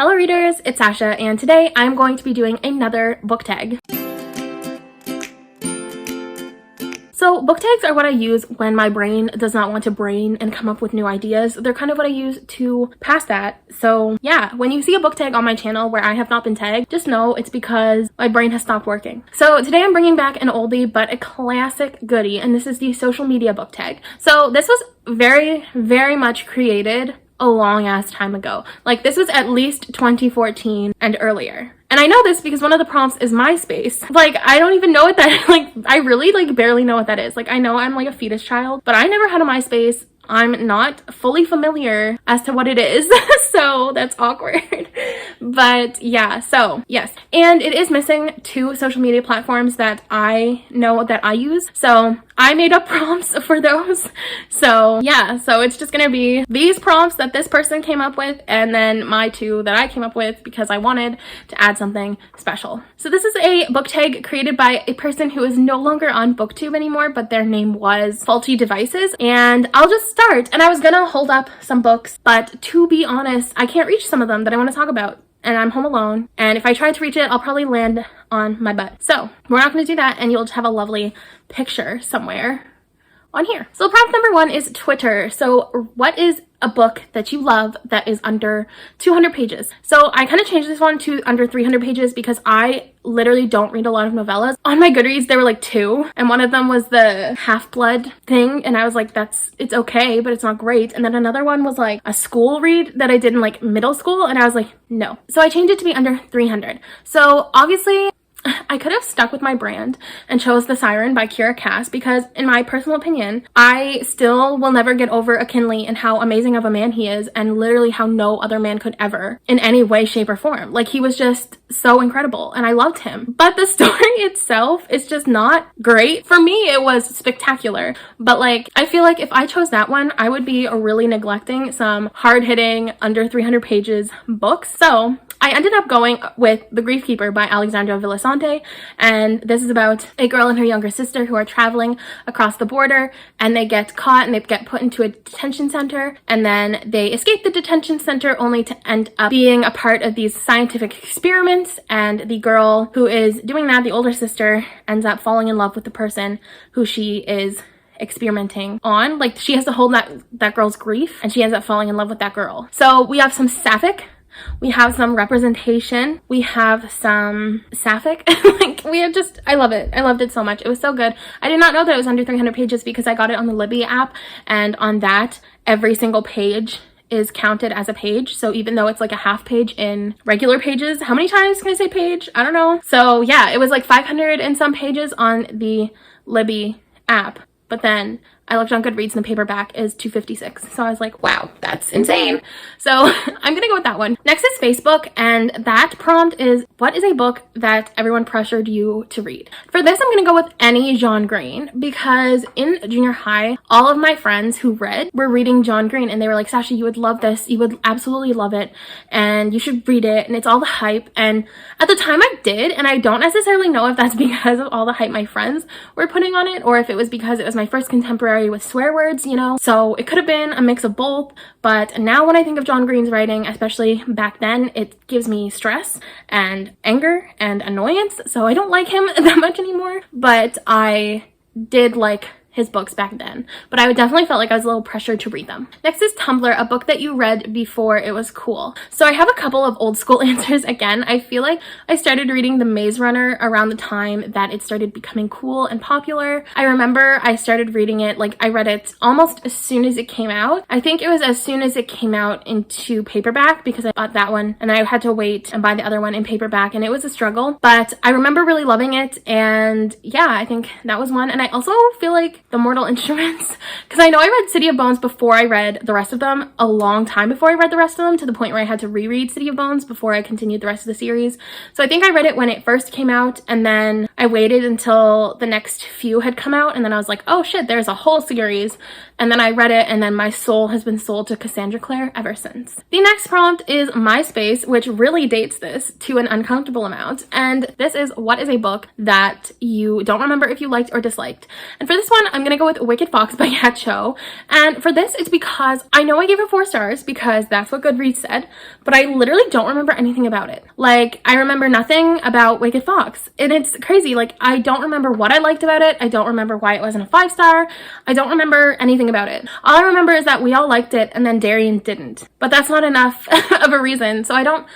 Hello readers, it's Sasha, and today I'm going to be doing another book tag. So book tags are what I use when my brain does not want to brain and come up with new ideas. They're kind of what I use to pass that. So yeah, when you see a book tag on my channel where I have not been tagged, just know it's because my brain has stopped working. So today I'm bringing back an oldie but a classic goodie, and this is the social media book tag. So this was very much created a long ass time ago. Like this was at least 2014 and earlier. And I know this because one of the prompts is MySpace. Like, I don't even know what that, like, I really, like, barely know what that is. Like, I know I'm, like, a fetus child, but I never had a MySpace. I'm not fully familiar as to what it is, so that's awkward. But yeah, so yes. And it is missing 2 social media platforms that I know that I use. So I made up prompts for those. So yeah, so it's just gonna be these prompts that this person came up with and then my 2 that I came up with because I wanted to add something special. So this is a book tag created by a person who is no longer on BookTube anymore, but their name was Faulty Devices. And I'll just start. And I was gonna hold up some books, but to be honest, I can't reach some of them that I want to talk about. And I'm home alone, and if I try to reach it, I'll probably land on my butt. So we're not going to do that, and you'll just have a lovely picture somewhere on here. So prompt number 1 is Twitter. So what is a book that you love that is under 200 pages? So I kind of changed this one to under 300 pages because I literally don't read a lot of novellas. On my Goodreads, there were like 2, and one of them was the Half-Blood thing, and I was like, it's okay, but it's not great. And then another one was like a school read that I did in like middle school, and I was like, no. So I changed it to be under 300. So obviously, I could have stuck with my brand and chose The Siren by Kira Cass because, in my personal opinion, I still will never get over Akinley and how amazing of a man he is, and literally how no other man could ever in any way, shape, or form. Like, he was just so incredible and I loved him. But the story itself is just not great. For me, it was spectacular. But like, I feel like if I chose that one, I would be really neglecting some hard-hitting, under 300 pages books. So I ended up going with The Grief Keeper by Alexandra Villasante, and this is about a girl and her younger sister who are traveling across the border, and they get caught and they get put into a detention center, and then they escape the detention center only to end up being a part of these scientific experiments. And the girl who is doing that, the older sister, ends up falling in love with the person who she is experimenting on. Like, she has to hold that girl's grief, and she ends up falling in love with that girl. So we have some sapphic, we have some representation, we have some sapphic. Like, we have just, I love it. I loved it so much. It was so good. I did not know that it was under 300 pages because I got it on the Libby app, and on that, every single page is counted as a page. So even though it's like a half page in regular pages, how many times can I say page? I don't know. So yeah, it was like 500 and some pages on the Libby app. But then I looked on Goodreads and the paperback is 256. So I was like, wow, that's insane. So I'm gonna go with that one. Next is Facebook, and that prompt is, what is a book that everyone pressured you to read? For this, I'm gonna go with any John Green, because in junior high, all of my friends who read were reading John Green, and they were like, Sasha, you would love this. You would absolutely love it, and you should read it, and it's all the hype. And at the time I did, and I don't necessarily know if that's because of all the hype my friends were putting on it, or if it was because it was my first contemporary with swear words, you know, so it could have been a mix of both. But now when I think of John Green's writing, especially back then, it gives me stress and anger and annoyance, so I don't like him that much anymore. But I did like his books back then, but I would definitely felt like I was a little pressured to read them. Next is Tumblr, a book that you read before it was cool. So I have a couple of old school answers again. I feel like I started reading The Maze Runner around the time that it started becoming cool and popular. I remember I started reading it, like I read it almost as soon as it came out. I think it was as soon as it came out into paperback, because I bought that one and I had to wait and buy the other one in paperback, and it was a struggle, but I remember really loving it. And yeah, I think that was one. And I also feel like The Mortal Instruments, because I know I read City of Bones before I read the rest of them, a long time before I read the rest of them, to the point where I had to reread City of Bones before I continued the rest of the series. So I think I read it when it first came out, and then I waited until the next few had come out, and then I was like, oh shit, there's a whole series. And then I read it, and then my soul has been sold to Cassandra Clare ever since. The next prompt is MySpace, which really dates this to an uncomfortable amount. And this is, what is a book that you don't remember if you liked or disliked? And for this one, I'm gonna go with Wicked Fox by Kat Cho. And for this, it's because I know I gave it 4 stars because that's what Goodreads said, but I literally don't remember anything about it. Like, I remember nothing about Wicked Fox. And it's crazy. Like, I don't remember what I liked about it. I don't remember why it wasn't a 5-star. I don't remember anything about it. All I remember is that we all liked it and then Darian didn't. But that's not enough of a reason. So I don't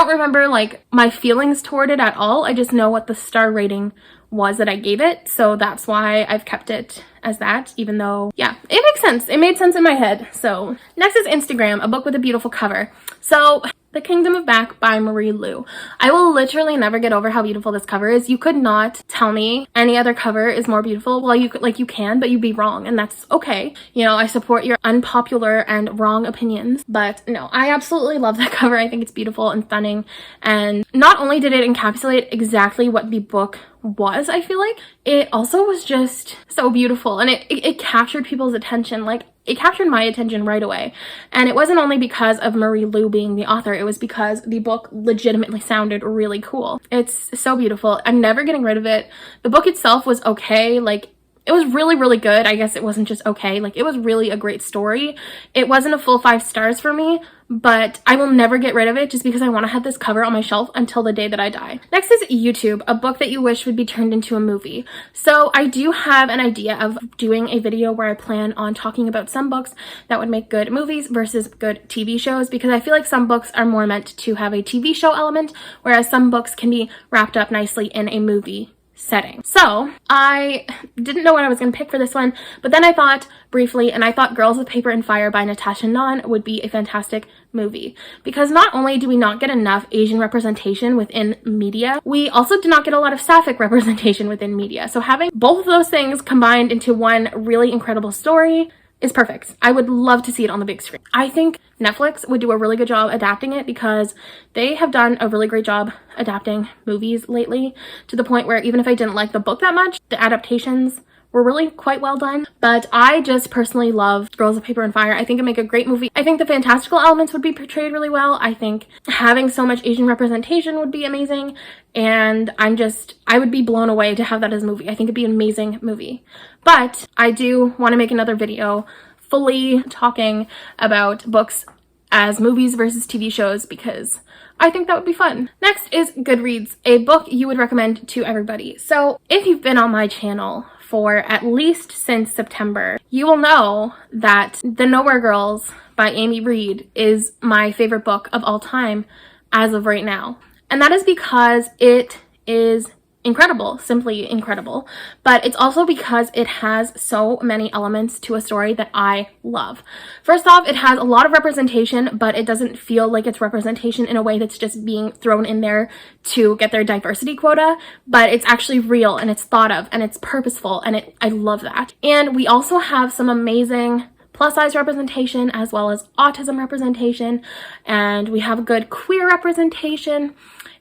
remember like my feelings toward it at all. I just know what the star rating was that I gave it. So that's why I've kept it as that, even though, yeah, it makes sense. It made sense in my head. So next is Instagram, a book with a beautiful cover. So The Kingdom of Back by Marie Lu. I will literally never get over how beautiful this cover is. You could not tell me any other cover is more beautiful. Well, you could, like, you can, but you'd be wrong, and that's okay. You know, I support your unpopular and wrong opinions, but no, I absolutely love that cover. I think it's beautiful and stunning, and not only did it encapsulate exactly what the book was, I feel like, it also was just so beautiful, and it captured people's attention. Like, it captured my attention right away. And it wasn't only because of Marie Lu being the author, it was because the book legitimately sounded really cool. It's so beautiful. I'm never getting rid of it. The book itself was okay. Like, it was really, really good. I guess it wasn't just okay. Like, it was really a great story. It wasn't a full 5 stars for me, but I will never get rid of it just because I want to have this cover on my shelf until the day that I die. Next is YouTube, a book that you wish would be turned into a movie. So I do have an idea of doing a video where I plan on talking about some books that would make good movies versus good TV shows, because I feel like some books are more meant to have a TV show element, whereas some books can be wrapped up nicely in a movie setting. So I didn't know what I was going to pick for this one, but then I thought briefly, and I thought Girls with Paper and Fire by Natasha Nunn would be a fantastic movie, because not only do we not get enough Asian representation within media, we also do not get a lot of sapphic representation within media. So having both of those things combined into one really incredible story is perfect. I would love to see it on the big screen. I think Netflix would do a really good job adapting it, because they have done a really great job adapting movies lately, to the point where even if I didn't like the book that much, the adaptations were really quite well done. But I just personally love Girls with Paper and Fire. I think it'd make a great movie. I think the fantastical elements would be portrayed really well. I think having so much Asian representation would be amazing. And I would be blown away to have that as a movie. I think it'd be an amazing movie. But I do want to make another video fully talking about books as movies versus TV shows, because I think that would be fun. Next is Goodreads, a book you would recommend to everybody. So if you've been on my channel for at least since September, you will know that The Nowhere Girls by Amy Reed is my favorite book of all time as of right now. And that is because it is incredible, simply incredible, but it's also because it has so many elements to a story that I love. First off, it has a lot of representation, but it doesn't feel like it's representation in a way that's just being thrown in there to get their diversity quota, but it's actually real and it's thought of and it's purposeful, and I love that. And we also have some amazing plus-size representation as well as autism representation, and we have good queer representation.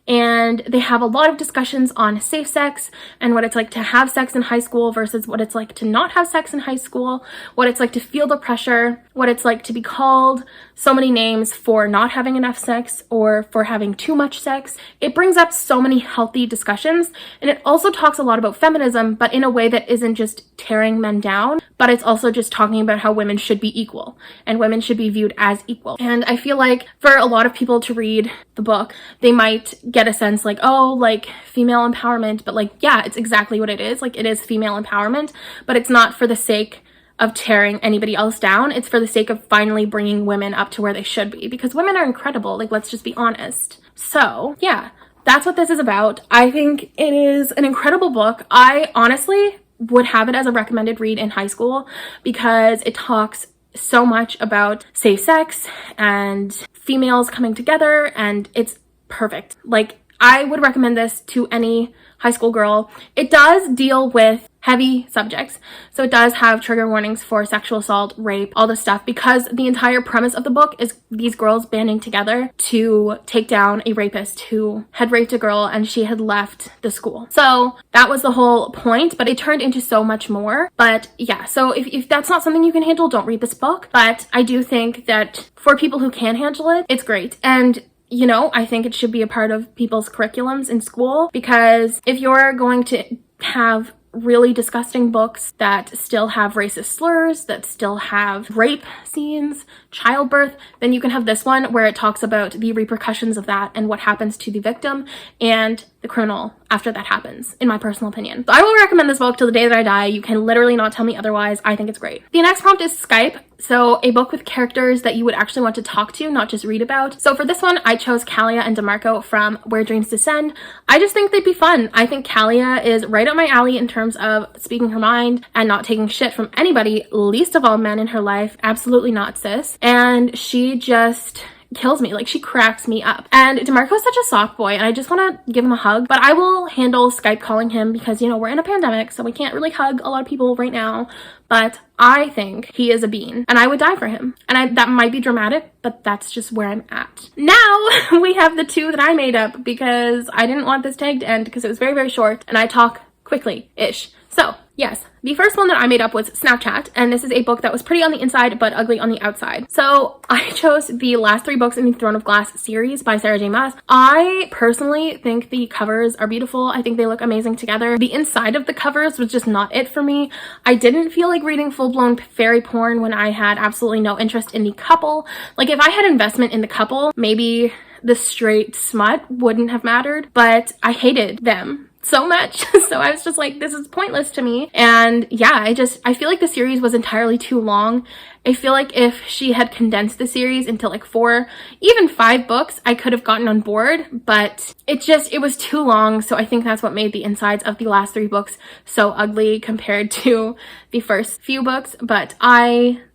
And they have a lot of discussions on safe sex and what it's like to have sex in high school versus what it's like to not have sex in high school, what it's like to feel the pressure, what it's like to be called so many names for not having enough sex or for having too much sex. It brings up so many healthy discussions, and it also talks a lot about feminism, but in a way that isn't just tearing men down, but it's also just talking about how women should be equal and women should be viewed as equal. And I feel like for a lot of people to read the book, they might get a sense like, oh, like female empowerment, but like, yeah, it's exactly what it is. Like, it is female empowerment, but it's not for the sake of tearing anybody else down. It's for the sake of finally bringing women up to where they should be, because women are incredible. Like, let's just be honest. So yeah, that's what this is about. I think it is an incredible book. I honestly would have it as a recommended read in high school, because it talks so much about safe sex and females coming together, and it's perfect. Like, I would recommend this to any high school girl. It does deal with heavy subjects. So it does have trigger warnings for sexual assault, rape, all this stuff, because the entire premise of the book is these girls banding together to take down a rapist who had raped a girl and she had left the school. So that was the whole point, but it turned into so much more. But yeah, so if that's not something you can handle, don't read this book. But I do think that for people who can handle it, it's great. And you know, I think it should be a part of people's curriculums in school, because if you're going to have really disgusting books that still have racist slurs, that still have rape scenes, childbirth, then you can have this one where it talks about the repercussions of that and what happens to the victim and the criminal after that happens, in my personal opinion. So I will recommend this book till the day that I die. You can literally not tell me otherwise. I think it's great. The next prompt is Skype. So a book with characters that you would actually want to talk to, not just read about. So for this one, I chose Kalia and DeMarco from Where Dreams Descend. I just think they'd be fun. I think Kalia is right up my alley in terms of speaking her mind and not taking shit from anybody, least of all men in her life. Absolutely not cis. And she just kills me. Like, she cracks me up. And DeMarco's such a soft boy and I just want to give him a hug, but I will handle Skype calling him because, you know, we're in a pandemic, so we can't really hug a lot of people right now. But I think he is a bean and I would die for him. And that might be dramatic, but that's just where I'm at. Now we have the two that I made up because I didn't want this tag to end because it was very, very short and I talk quickly-ish. So yes, the first one that I made up was Snapchat, and this is a book that was pretty on the inside but ugly on the outside. So I chose the last 3 books in the Throne of Glass series by Sarah J Maas. I personally think the covers are beautiful. I think they look amazing together. The inside of the covers was just not it for me. I didn't feel like reading full-blown fairy porn when I had absolutely no interest in the couple. Like, if I had investment in the couple, maybe the straight smut wouldn't have mattered, but I hated them so much. So I was just like, this is pointless to me. And yeah, I feel like the series was entirely too long. I feel like if she had condensed the series into like 4, even 5 books, I could have gotten on board, but it was too long. So I think that's what made the insides of the last 3 books so ugly compared to the first few books. But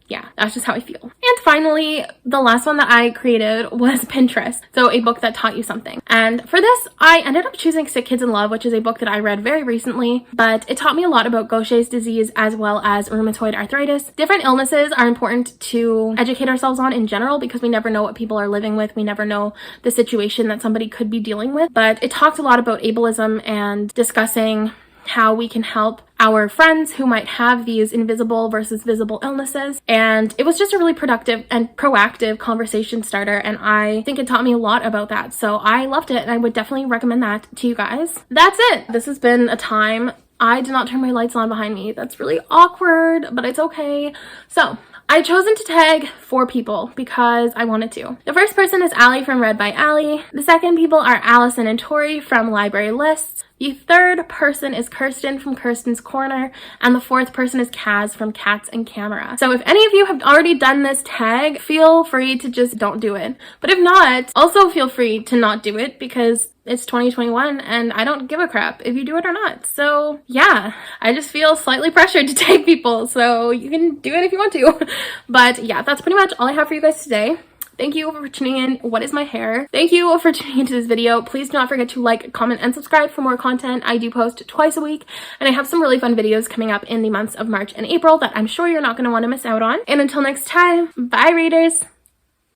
yeah, that's just how I feel. And finally, the last one that I created was Pinterest. So a book that taught you something. And for this, I ended up choosing Sick Kids in Love, which is a book that I read very recently, but it taught me a lot about Gaucher's disease as well as rheumatoid arthritis. Different illnesses are important to educate ourselves on in general because we never know what people are living with. We never know the situation that somebody could be dealing with. But it talked a lot about ableism and discussing how we can help our friends who might have these invisible versus visible illnesses. And it was just a really productive and proactive conversation starter, and I think it taught me a lot about that. So I loved it and I would definitely recommend that to you guys. That's it. This has been a time. I did not turn my lights on behind me. That's really awkward, but it's okay. So I've chosen to tag 4 people because I wanted to. The first person is Allie from Read by Allie. The second people are Allison and Tori from Library Lists. The third person is Kirsten from Kirsten's Corner, and the fourth person is Kaz from Cats and Camera. So if any of you have already done this tag, feel free to just don't do it. But if not, also feel free to not do it because it's 2021 and I don't give a crap if you do it or not. So yeah, I just feel slightly pressured to tag people, so you can do it if you want to. But yeah, that's pretty much all I have for you guys today. Thank you for tuning in. What is my hair? Thank you for tuning into this video. Please do not forget to like, comment, and subscribe for more content. I do post twice a week, and I have some really fun videos coming up in the months of March and April that I'm sure you're not going to want to miss out on. And until next time, bye readers!